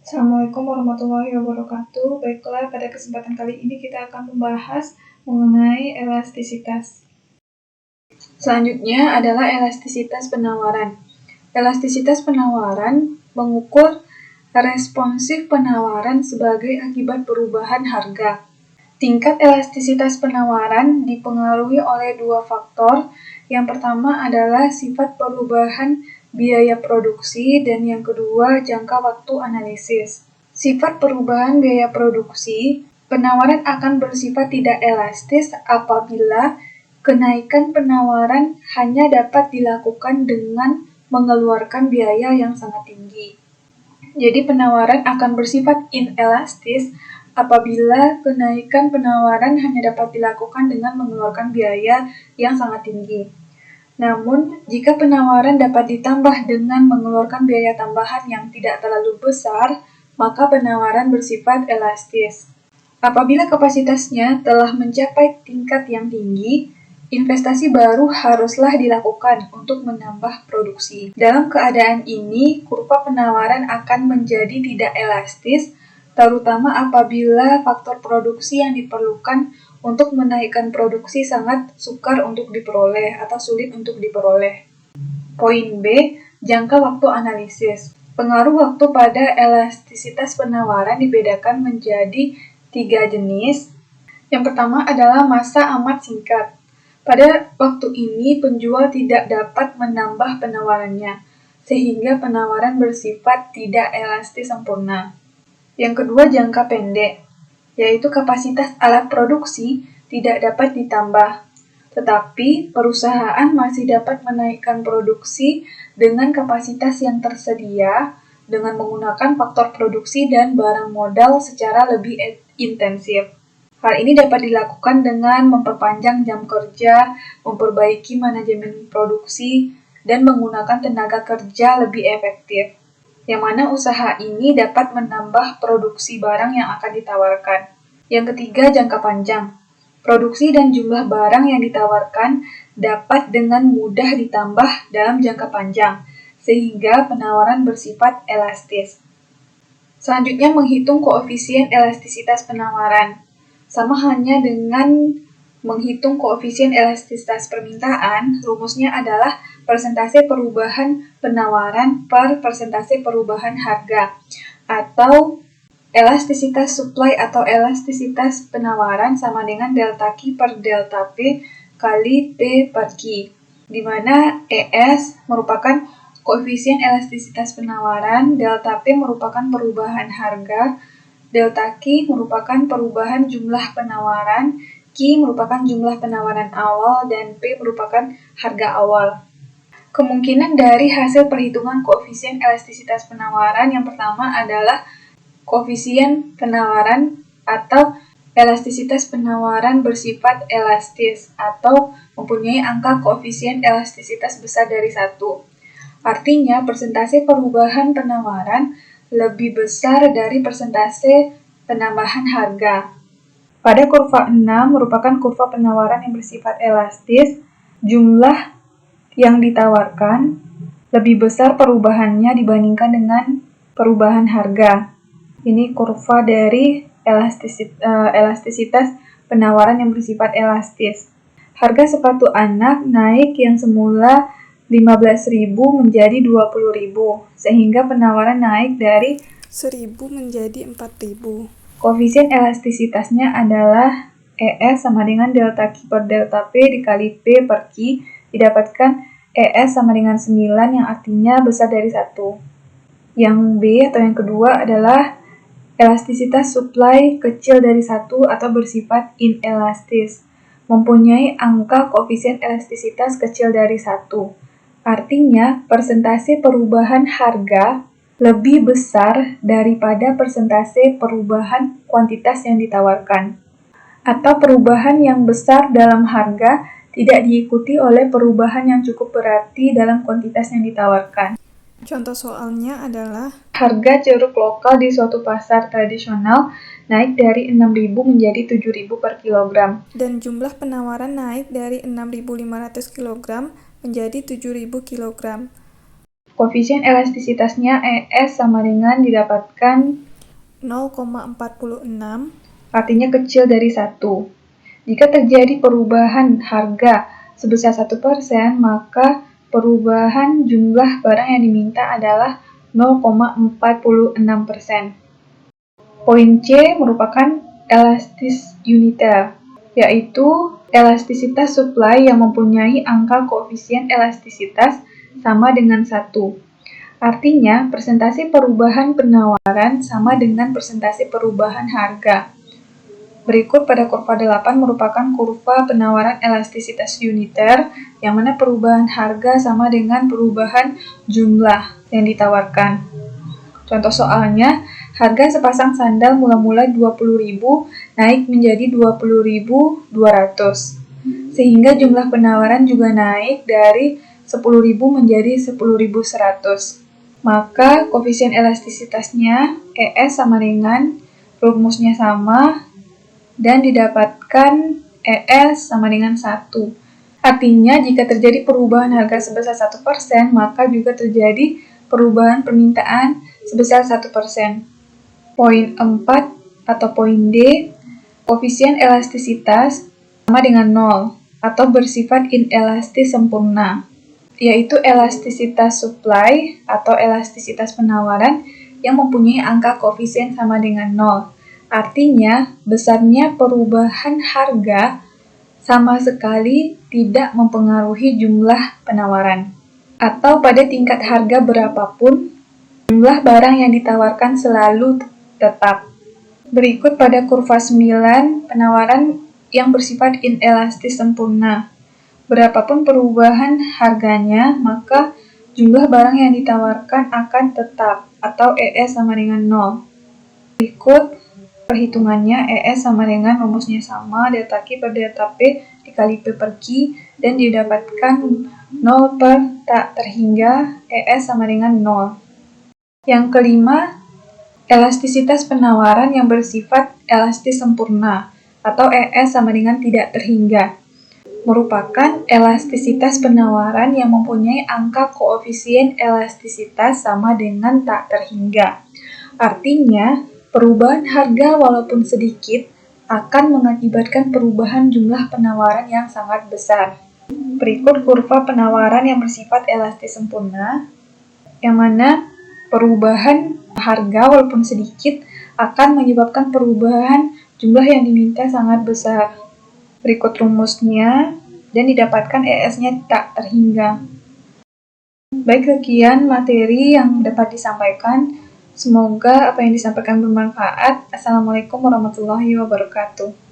Assalamualaikum warahmatullahi wabarakatuh. Baiklah, pada kesempatan kali ini kita akan membahas mengenai elastisitas. Selanjutnya adalah elastisitas penawaran. Elastisitas penawaran mengukur responsif penawaran sebagai akibat perubahan harga. Tingkat elastisitas penawaran dipengaruhi oleh dua faktor. Yang pertama adalah sifat perubahan biaya produksi dan yang kedua jangka waktu analisis. Sifat perubahan biaya produksi, penawaran akan bersifat tidak elastis apabila kenaikan penawaran hanya dapat dilakukan dengan mengeluarkan biaya yang sangat tinggi. Jadi penawaran akan bersifat inelastis apabila kenaikan penawaran hanya dapat dilakukan dengan mengeluarkan biaya yang sangat tinggi. Namun, jika penawaran dapat ditambah dengan mengeluarkan biaya tambahan yang tidak terlalu besar, maka penawaran bersifat elastis. Apabila kapasitasnya telah mencapai tingkat yang tinggi, investasi baru haruslah dilakukan untuk menambah produksi. Dalam keadaan ini, kurva penawaran akan menjadi tidak elastis, terutama apabila faktor produksi yang diperlukan untuk menaikkan produksi sangat sukar untuk diperoleh atau sulit untuk diperoleh. Poin B, jangka waktu analisis. Pengaruh waktu pada elastisitas penawaran dibedakan menjadi 3 jenis. Yang pertama adalah masa amat singkat. Pada waktu ini, penjual tidak dapat menambah penawarannya, sehingga penawaran bersifat tidak elastis sempurna. Yang kedua, jangka pendek, yaitu kapasitas alat produksi tidak dapat ditambah, tetapi perusahaan masih dapat menaikkan produksi dengan kapasitas yang tersedia dengan menggunakan faktor produksi dan barang modal secara lebih intensif. Hal ini dapat dilakukan dengan memperpanjang jam kerja, memperbaiki manajemen produksi, dan menggunakan tenaga kerja lebih efektif, yang mana usaha ini dapat menambah produksi barang yang akan ditawarkan. Yang ketiga, jangka panjang. Produksi dan jumlah barang yang ditawarkan dapat dengan mudah ditambah dalam jangka panjang, sehingga penawaran bersifat elastis. Selanjutnya, menghitung koefisien elastisitas penawaran. Sama halnya dengan menghitung koefisien elastisitas permintaan, rumusnya adalah persentase perubahan penawaran per persentase perubahan harga, atau elastisitas supply atau elastisitas penawaran sama dengan delta Q per delta P kali P per Q, di mana ES merupakan koefisien elastisitas penawaran, delta P merupakan perubahan harga, delta Q merupakan perubahan jumlah penawaran, Q merupakan jumlah penawaran awal, dan P merupakan harga awal. Kemungkinan dari hasil perhitungan koefisien elastisitas penawaran yang pertama adalah koefisien penawaran atau elastisitas penawaran bersifat elastis atau mempunyai angka koefisien elastisitas besar dari 1. Artinya, persentase perubahan penawaran lebih besar dari persentase penambahan harga. Pada kurva 6 merupakan kurva penawaran yang bersifat elastis, jumlah yang ditawarkan lebih besar perubahannya dibandingkan dengan perubahan harga. Ini kurva dari elastisitas penawaran yang bersifat elastis. Harga sepatu anak naik yang semula 15.000 menjadi 20.000, sehingga penawaran naik dari 1.000 menjadi 4.000. Koefisien elastisitasnya adalah ES sama dengan delta Q per delta P dikali P per Q, didapatkan ES sama dengan 9 yang artinya besar dari 1. Yang B atau yang kedua adalah elastisitas supply kecil dari 1 atau bersifat inelastis, mempunyai angka koefisien elastisitas kecil dari 1. Artinya, persentase perubahan harga lebih besar daripada persentase perubahan kuantitas yang ditawarkan. Atau perubahan yang besar dalam harga tidak diikuti oleh perubahan yang cukup berarti dalam kuantitas yang ditawarkan. Contoh soalnya adalah harga jeruk lokal di suatu pasar tradisional naik dari 6.000 menjadi 7.000 per kilogram. Dan jumlah penawaran naik dari 6.500 kg menjadi 7.000 kg. Koefisien elastisitasnya ES sama dengan didapatkan 0,46, artinya kecil dari 1. Jika terjadi perubahan harga sebesar 1%, maka perubahan jumlah barang yang diminta adalah 0,46%. Poin C merupakan elastis uniter, yaitu elastisitas supply yang mempunyai angka koefisien elastisitas sama dengan 1. Artinya, persentase perubahan penawaran sama dengan persentase perubahan harga. Berikut pada kurva 8 merupakan kurva penawaran elastisitas uniter, yang mana perubahan harga sama dengan perubahan jumlah yang ditawarkan. Contoh soalnya, harga sepasang sandal mula-mula 20.000 naik menjadi 20.200. Sehingga jumlah penawaran juga naik dari 10.000 menjadi 10.100. Maka koefisien elastisitasnya ES sama dengan rumusnya sama dan didapatkan ES sama dengan 1. Artinya jika terjadi perubahan harga sebesar 1%, maka juga terjadi perubahan permintaan sebesar 1%. Poin 4 atau poin D, koefisien elastisitas sama dengan 0 atau bersifat inelastis sempurna, yaitu elastisitas supply atau elastisitas penawaran yang mempunyai angka koefisien sama dengan 0. Artinya, besarnya perubahan harga sama sekali tidak mempengaruhi jumlah penawaran. Atau pada tingkat harga berapapun, jumlah barang yang ditawarkan selalu tetap. Berikut pada kurva 9, penawaran yang bersifat inelastis sempurna. Berapapun perubahan harganya, maka jumlah barang yang ditawarkan akan tetap, atau ES sama dengan 0. Berikut perhitungannya, ES sama dengan rumusnya sama, delta Q per delta P dikali P per Q, dan didapatkan 0 per tak terhingga, ES sama dengan 0. Yang kelima, elastisitas penawaran yang bersifat elastis sempurna, atau ES sama dengan tidak terhingga, merupakan elastisitas penawaran yang mempunyai angka koefisien elastisitas sama dengan tak terhingga. Artinya, perubahan harga walaupun sedikit akan mengakibatkan perubahan jumlah penawaran yang sangat besar. Berikut kurva penawaran yang bersifat elastis sempurna, yang mana perubahan harga walaupun sedikit akan menyebabkan perubahan jumlah yang diminta sangat besar. Berikut rumusnya, dan didapatkan ES-nya tak terhingga. Baik, sekian materi yang dapat disampaikan. Semoga apa yang disampaikan bermanfaat. Assalamualaikum warahmatullahi wabarakatuh.